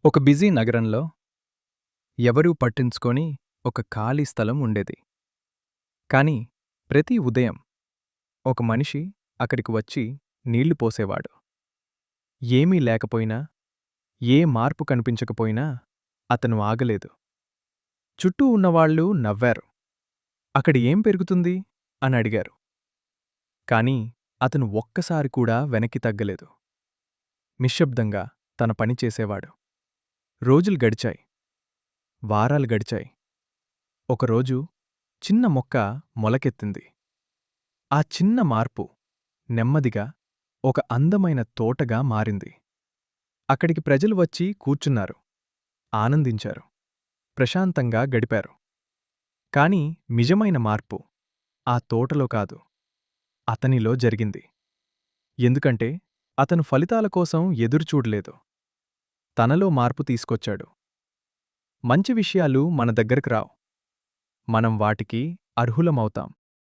ఒక బిజీ నగరంలో ఎవరూ పట్టించుకోని ఒక ఖాళీ స్థలం ఉండేది. కాని ప్రతి ఉదయం ఒక మనిషి అక్కడికి వచ్చి నీళ్లు పోసేవాడు. ఏమీ లేకపోయినా, ఏ మార్పు కనిపించకపోయినా అతను ఆగలేదు. చుట్టూ ఉన్నవాళ్ళు నవ్వారు. అక్కడ ఏం పెరుగుతుంది అని అడిగారు. కాని అతను ఒక్కసారి కూడా వెనక్కి తగ్గలేదు. నిశ్శబ్దంగా తన పని చేసేవాడు. రోజులు గడిచాయి. వారాలు గడిచాయి. ఒకరోజు చిన్న మొక్క మొలకెత్తింది. ఆ చిన్న మార్పు నెమ్మదిగా ఒక అందమైన తోటగా మారింది. అక్కడికి ప్రజలు వచ్చి కూర్చున్నారు, ఆనందించారు, ప్రశాంతంగా గడిపారు. కాని నిజమైన మార్పు ఆ తోటలో కాదు, అతనిలో జరిగింది. ఎందుకంటే అతను ఫలితాల కోసం ఎదురుచూడలేదు. తనలో మార్పు తీసుకొచ్చాడు. మంచి విషయాలు మన దగ్గరకు రావు, మనం వాటికి అర్హులమవుతాం.